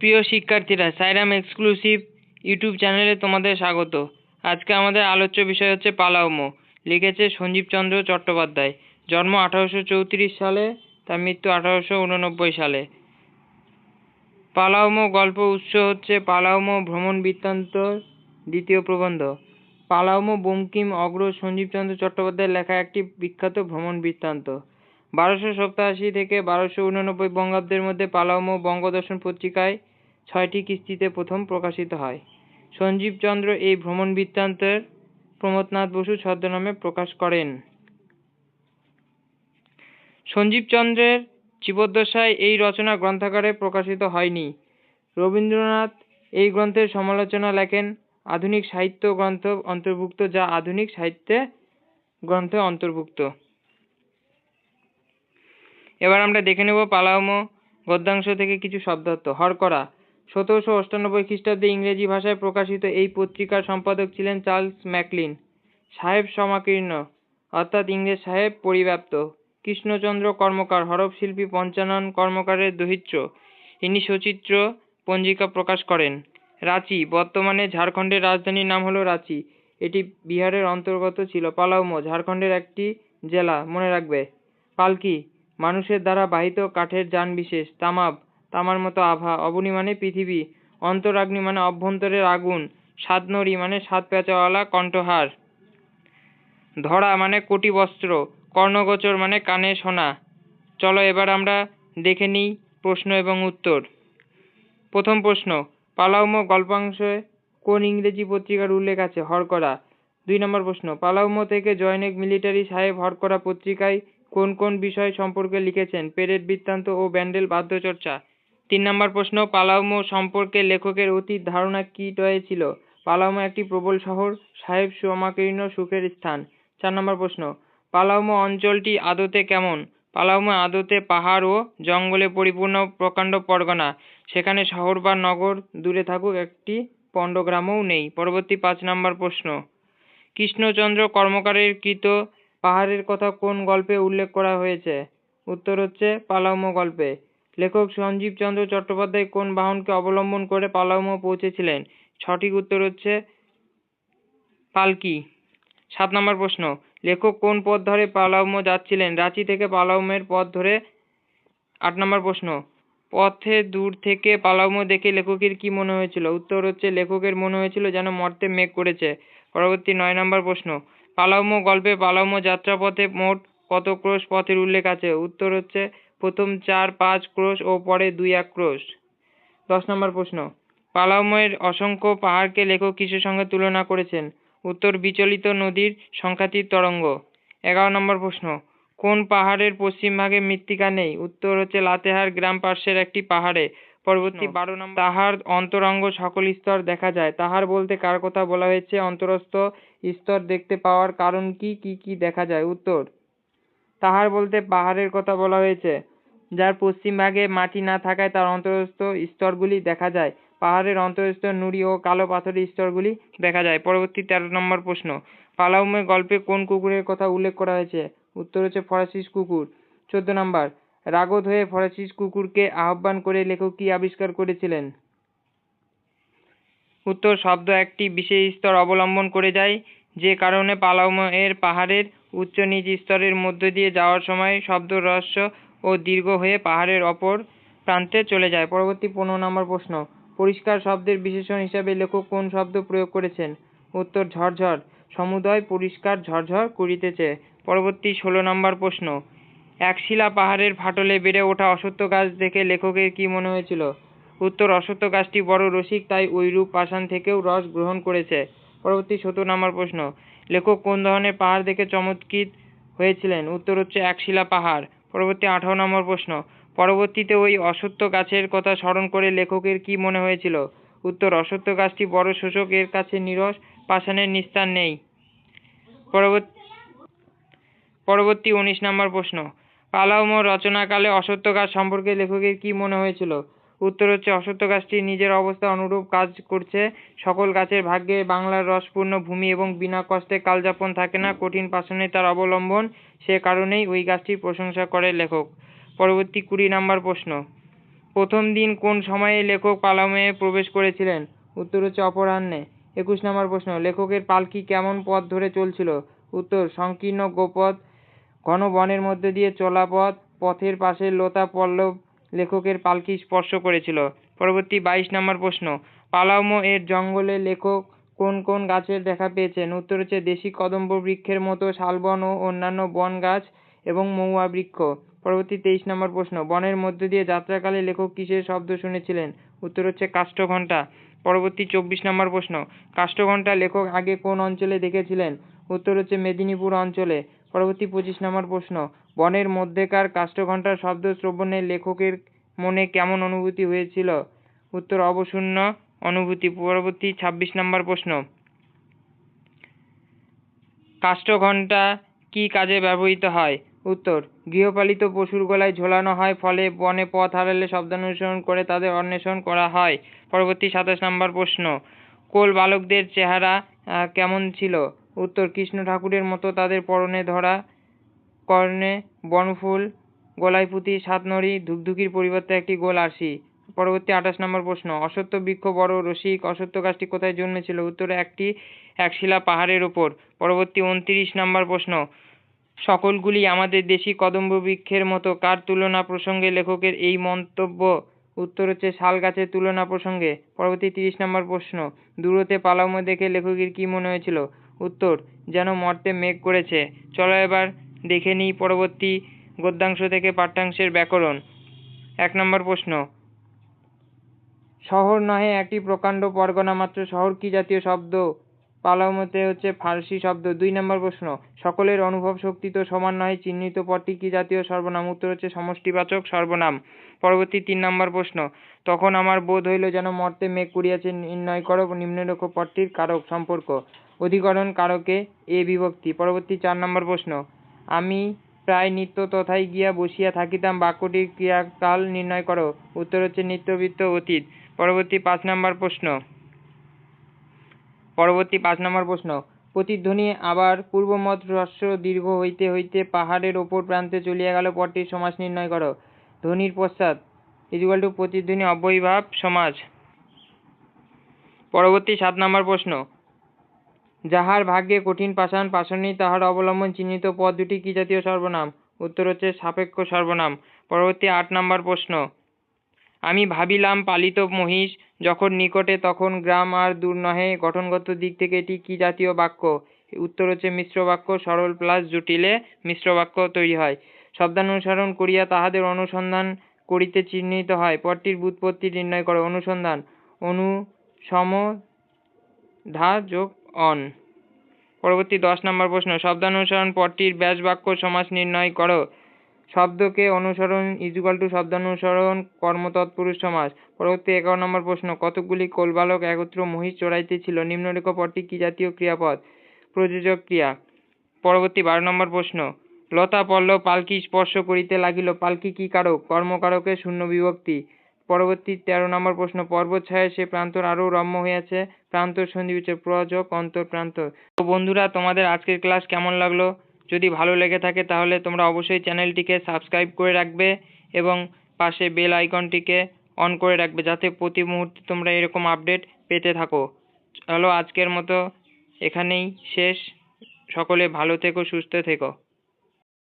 প্রিয় শিক্ষার্থীরা, Sairam exclusive YouTube চ্যানেলে তোমাদের স্বাগত। আজকে আমাদের আলোচ্য বিষয় হচ্ছে পালাউমো। লিখেছে সঞ্জীব চন্দ্র চট্টোপাধ্যায়। জন্ম 1834 সালে, তার মৃত্যু 1889 সালে। পালাউমো গল্প উৎস হচ্ছে পালাউমো ভ্রমণ বৃত্তান্ত দ্বিতীয় প্রবন্ধ। পালাউমো বঙ্কিম অগ্রজ সঞ্জীব চন্দ্র চট্টোপাধ্যায়ের লেখা একটি বিখ্যাত ভ্রমণ বৃত্তান্ত। 1287 থেকে 1289 বঙ্গাব্দের মধ্যে পালাউমো বঙ্গদর্শন পত্রিকায় 6টি কিস্তিতে প্রথম প্রকাশিত হয়। সঞ্জীব চন্দ্র এই ভ্রমণ বৃত্তান্তের প্রমথনাথ বসু ছদ্মনামে প্রকাশ করেন। সঞ্জীব চন্দ্রের জীবদ্দশায় এই রচনা গ্রন্থাকারে প্রকাশিত হয়নি। রবীন্দ্রনাথ এই গ্রন্থের সমালোচনা লেখেন আধুনিক সাহিত্য গ্রন্থ অন্তর্ভুক্ত, যা আধুনিক সাহিত্যে গ্রন্থে অন্তর্ভুক্ত। এবার আমরা দেখে নেব পালাউমো গদ্যাংশ থেকে কিছু শব্দার্থ। হরকরা 1798 খ্রিস্টাব্দে ইংরেজি ভাষায় প্রকাশিত এই পত্রিকার সম্পাদক ছিলেন চার্লস ম্যাকলিন। সাহেব সমাকীর্ণ অর্থাৎ ইংরেজ সাহেব পরিব্যাপ্ত। কৃষ্ণচন্দ্র কর্মকার হরফ শিল্পী পঞ্চানন কর্মকারের দহিত্র। ইনি সচিত্র পঞ্জিকা প্রকাশ করেন। রাঁচি বর্তমানে ঝাড়খণ্ডের রাজধানীর নাম হলো রাঁচি। এটি বিহারের অন্তর্গত ছিল। পালাউমো ঝাড়খণ্ডের একটি জেলা, মনে রাখবে। পালকি মানুষের দ্বারা বাহিত কাঠের যান বিশেষ। তামাব তামার মতো আভা। অবনী মানে পৃথিবী। অন্তরাগ্নি মানে অভ্যন্তরের আগুন। সাতনরী মানে সাত পেঁচাওয়ালা কণ্ঠহার। ধরা মানে কোটি বস্ত্র। কর্ণগোচর মানে কানে শোনা। চলো এবার আমরা দেখে নিই প্রশ্ন এবং উত্তর। প্রথম প্রশ্ন, পালাউমো গল্পাংশে কোন ইংরেজি পত্রিকার উল্লেখ আছে? হরকরা। 2 নম্বর প্রশ্ন, পালাউমো থেকে জনৈক মিলিটারি সাহেব হরকরা পত্রিকায় কোন কোন বিষয় সম্পর্কে লিখেছেন? পেরেড বৃত্তান্ত ও ব্যান্ডেল বাদ্যচর্চা। 3 নম্বর প্রশ্ন, পালাউমো সম্পর্কে লেখকের অতীত ধারণা কি ছিল? পালাউমো একটি প্রবল শহর, সাহেব সমাকীর্ণ সুখের স্থান। 4 নম্বর প্রশ্ন, পালাউমো অঞ্চলটি আদতে কেমন? পালাউমো আদতে পাহাড় ও জঙ্গলে পরিপূর্ণ প্রকাণ্ড পরগনা। সেখানে শহর বা নগর দূরে থাকুক, একটি পণ্ডগ্রামও নেই। পরবর্তী 5 নম্বর প্রশ্ন, কৃষ্ণচন্দ্র কর্মকারের কৃত পাহাড়ের কথা কোন গল্পে উল্লেখ করা হয়েছে? উত্তর হচ্ছে পালাউমো গল্পে। লেখক সঞ্জীব চন্দ্র চট্টোপাধ্যায় কোন বাহনকে অবলম্বন করে পালাউমো পৌঁছেছিলেন? সঠিক উত্তর হচ্ছে পালকি। 7 নম্বর প্রশ্ন, লেখক কোন পথ ধরে পালাউমো যাচ্ছিলেন? রাঁচি থেকে পালাউমের পথ ধরে। 8 নম্বর প্রশ্ন, পথে দূর থেকে পালাউমো দেখে লেখকের কি মনে হয়েছিল? উত্তর হচ্ছে লেখকের মনে হয়েছিল যেন মর্তে মেঘ করেছে। পরবর্তী 9 নম্বর প্রশ্ন, পালাউমো গল্পে পালাউমো যাত্রাপথে মোট কত ক্রোশ পথের উল্লেখ আছে? উত্তর হচ্ছে প্রথম 4-5 ক্রোশ ও পরে 2-1 ক্রোশ। 10 নম্বর প্রশ্ন, পালাউমোর অসংখ্য পাহাড়কে লেখক কিসের সঙ্গে তুলনা করেছেন? উত্তর বিচলিত নদীর সংখ্যাতীত তরঙ্গ। 11 নম্বর প্রশ্ন, কোন পাহাড়ের পশ্চিম ভাগে মৃত্তিকা নেই? উত্তর হচ্ছে লাতেহার গ্রাম পার্শ্বের একটি পাহাড়ে। পরবর্তী 12 নম্বর, তাহার অন্তরঙ্গ সকল স্তর দেখা যায়। তাহার বলতে কার কথা বলা হয়েছে? অন্তরস্থ স্তর দেখতে পাওয়ার কারণ কি কি দেখা যায়? উত্তর, তাহার বলতে পাহাড়ের কথা বলা হয়েছে, যার পশ্চিম ভাগে মাটি না থাকায় তার অন্তরস্থ স্তরগুলি দেখা যায়। পাহাড়ের অন্তরস্থ নুড়ি ও কালো পাথরের স্তরগুলি দেখা যায়। পরবর্তী 13 নম্বর প্রশ্ন, পালাউমো গল্পে কোন কুকুরের কথা উল্লেখ করা হয়েছে? উত্তর হচ্ছে ফরাসিস কুকুর। 14 নম্বর, রাগত হয়ে ফরাসিস কুকুরকে আহ্বান করে লেখক কি আবিষ্কার করেছিলেন? উত্তর, শব্দ একটি বিশেষ স্তর অবলম্বন করে যায়, যে কারণে পালাউমো এর পাহাড়ের উচ্চ নিচ স্তরের মধ্য দিয়ে যাওয়ার সময় শব্দ হ্রস্ব ও দীর্ঘ হয়ে পাহাড়ের অপর প্রান্তে চলে যায়। পরবর্তী 15 নম্বর প্রশ্ন, পরিষ্কার শব্দের বিশেষণ হিসাবে লেখক কোন শব্দ প্রয়োগ করেছেন? উত্তর, ঝরঝর। সমুদয় পরিষ্কার ঝরঝর করিতেছে। পরবর্তী 16 নম্বর প্রশ্ন, একশিলা পাহাড়ের ফাটলে বেড়ে ওঠা অশ্বত্থ গাছ দেখে লেখকের কি মনে হয়েছিল? উত্তর, অশ্বত্থ গাছটি বড় রসিক, তাই ঐরূপ পাষাণ থেকেও রস গ্রহণ করেছে। পরবর্তী 17 নম্বর প্রশ্ন, লেখক কোন ধরনের পাহাড় দেখে চমৎকৃত হয়েছিলেন? উত্তর হচ্ছে একশিলা পাহাড়। পরবর্তী 18 নম্বর প্রশ্ন, পরবর্তীতে ওই অশ্বত্থ গাছের কথা স্মরণ করে লেখকের কি মনে হয়েছিল? উত্তর, অশ্বত্থ গাছটি বড় শোষক, এর কাছে নিরস পাষাণের নিস্তার নেই। পরবর্তী 19 নম্বর প্রশ্ন, পালাউমো রচনাকালে অশ্বত্থ গাছ সম্পর্কে লেখকের কি মনে হয়েছিল? উত্তর হচ্ছে অশ্বত্থ গাছটি নিজের অবস্থা অনুরূপ কাজ করছে। সকল গাছের ভাগ্যে বাংলার রসপূর্ণ ভূমি এবং বিনা কষ্টে কালযাপন থাকে না, কঠিন পাষাণে তার অবলম্বন, সে কারণেই ওই গাছটির প্রশংসা করে লেখক। পরবর্তী 20 নম্বর প্রশ্ন, প্রথম দিন কোন সময়ে লেখক পালামে প্রবেশ করেছিলেন? উত্তর হচ্ছে অপরাহ্নে। 21 নম্বর প্রশ্ন, লেখকের পালকি কেমন পথ ধরে চলছিল? উত্তর সংকীর্ণ গোপথ, ঘন বনের মধ্যে দিয়ে চলা পথ। পথের পাশে লতা পল্লব লেখকের পালকি স্পর্শ করেছিল। পরবর্তী 22 নম্বর প্রশ্ন, পালামো এর জঙ্গলে লেখক কোন কোন গাছের দেখা পেয়েছেন? উত্তর হচ্ছে দেশি কদম্ব বৃক্ষের মতো শালবন ও অন্যান্য বন গাছ এবং মহুয়া বৃক্ষ। পরবর্তী 23 নম্বর প্রশ্ন, বনের মধ্য দিয়ে যাত্রাকালে লেখক কিসের শব্দ শুনেছিলেন? উত্তর হচ্ছে কাষ্ঠঘণ্টা। পরবর্তী 24 নম্বর প্রশ্ন, কাষ্ঠঘণ্টা লেখক আগে কোন অঞ্চলে দেখেছিলেন? উত্তর হচ্ছে মেদিনীপুর অঞ্চলে। পরবর্তী 25 নম্বর প্রশ্ন, বনের মধ্যেকার কাষ্ঠঘণ্টার শব্দ শ্রবণে লেখকের মনে কেমন অনুভূতি হয়েছিল? উত্তর অবসন্ন অনুভূতি। পরবর্তী 26 নম্বর প্রশ্ন, কাষ্ঠঘণ্টা কি কাজে ব্যবহৃত হয়? উত্তর গৃহপালিত পশুর গলায় ঝোলানো হয়, ফলে বনে পথ হারালে শব্দানুসরণ করে তাদের অন্বেষণ করা হয়। পরবর্তী 27 নম্বর প্রশ্ন, কোল বালকদের চেহারা কেমন ছিল? উত্তর কৃষ্ণ ঠাকুরের মতো, তাদের পরনে ধরা, কর্ণে বনফুল, গলায় পুঁতি, সাতনড়ি, ধুকধুকির পরিবর্তে একটি গোল আরশি। পরবর্তী 28 নম্বর প্রশ্ন, অশ্বত্থ বৃক্ষ বড় রসিক, অশ্বত্থ গাছটি কোথায় জন্মেছিল? উত্তরে একশিলা পাহাড়ের উপর। পরবর্তী 29 নম্বর প্রশ্ন, সকলগুলি আমাদের দেশি কদম্ব বৃক্ষের মতো, কার তুলনা প্রসঙ্গে লেখকের এই মন্তব্য? উত্তর হচ্ছে শাল গাছের তুলনা প্রসঙ্গে। পরবর্তী 30 নম্বর প্রশ্ন, দূরতে পালামো দেখে লেখকের কি মনে হয়েছিল? উত্তর যেন মর্তে মেঘ করেছে। চলো এবার দেখে নিই পরবর্তী গদ্যাংশ থেকে পাঠ্যাংশের ব্যাকরণ। 1 নম্বর প্রশ্ন, শহর নহে একটি প্রকাণ্ড পরগনা মাত্র, শহর কি জাতীয় শব্দ? পালামোতে হচ্ছে ফার্সি শব্দ। 2 নম্বর প্রশ্ন, সকলের অনুভব শক্তি তো সমান নয়, চিহ্নিত পদটি কি জাতীয় সর্বনাম? উত্তর হচ্ছে সমষ্টিবাচক সর্বনাম। পরবর্তী 3 নম্বর প্রশ্ন, তখন আমার বোধ হইল যেন মর্তে মেঘ করিয়াছে, নির্ণয় করো নিম্নরেখ পদটির কারক সম্পর্ক। অধিকরণ কারকে এ বিভক্তি। পরবর্তী 4 নম্বর প্রশ্ন, আমি প্রায় নিত্য তথায় গিয়া বসিয়া থাকিতাম, বাক্যটির ক্রিয়াকাল নির্ণয় করো। উত্তর হচ্ছে নিত্যবৃত্ত অতীত। পরবর্তী 5 নম্বর প্রশ্ন, প্রতিধ্বনি আবার পূর্বমত হ্রস্ব দীর্ঘ হইতে হইতে পাহাড়ের ওপর প্রান্তে চলিয়া গেল, পদটির সমাস নির্ণয় করো। ধ্বনির পশ্চাৎ প্রতিধ্বনি অব্যয়ীভাব সমাস। পরবর্তী 7 নম্বর প্রশ্ন, যাহার ভাগ্যে কঠিন পাষাণ, পাষাণী তাহার অবলম্বন, চিহ্নিত পদ দুটি কি জাতীয় সর্বনাম? উত্তর হচ্ছে সাপেক্ষ সর্বনাম। পরবর্তী 8 নম্বর প্রশ্ন, আমি ভাবিলাম পালিত মহিষ যখন নিকটে তখন গ্রাম আর দূর নহে, গঠনগত দিক থেকে এটি কি জাতীয় বাক্য? উত্তর হচ্ছে মিশ্র বাক্য। সরল প্লাস জটিলে মিশ্র বাক্য তৈরি হয়। শব্দানুসরণ করিয়া তাহাদের অনুসন্ধান করিতে চিহ্নিত হয়। পদটির ব্যুৎপত্তি নির্ণয় করো। অনুসন্ধান, অনু সম ধা যোগ অন। পরবর্তী 10 নম্বর প্রশ্ন, শব্দানুসরণ পদটির ব্যাস বাক্য সমাস নির্ণয় করো। শব্দকে অনুসরণ শব্দানুসরণ কর্মতৎপুরুষ সমাস। পরবর্তী 11 নম্বর প্রশ্ন, কতকগুলি কোলবালক একত্র মহিষ চড়াইতেছিল, নিম্নরেখ পদটি কি জাতীয় ক্রিয়াপদ? প্রযোজক ক্রিয়া। পরবর্তী 12 নম্বর প্রশ্ন, লতা পল্লব পালকি স্পর্শ করিতে লাগিল, পালকি কি কারক? কর্মকারকের শূন্য বিভক্তি। পরবর্তী 13 নম্বর প্রশ্ন, পর্বত ছায়ায় সে প্রান্তর আরো রম্য হইয়াছে, প্রান্তর সন্ধি বিচ্ছেদ, প্রযোজক অন্তর প্রান্তর। তো বন্ধুরা, তোমাদের আজকের ক্লাস কেমন লাগলো? যদি ভালো লেগে থাকে তাহলে তোমরা অবশ্যই চ্যানেলটিকে সাবস্ক্রাইব করে রাখবে এবং পাশে বেল আইকনটিকে অন করে রাখবে, যাতে প্রতি মুহূর্তে তোমরা এরকম আপডেট পেতে থাকো। চলো আজকের মতো এখানেই শেষ। সকলে ভালো থেকো, সুস্থ থেকো।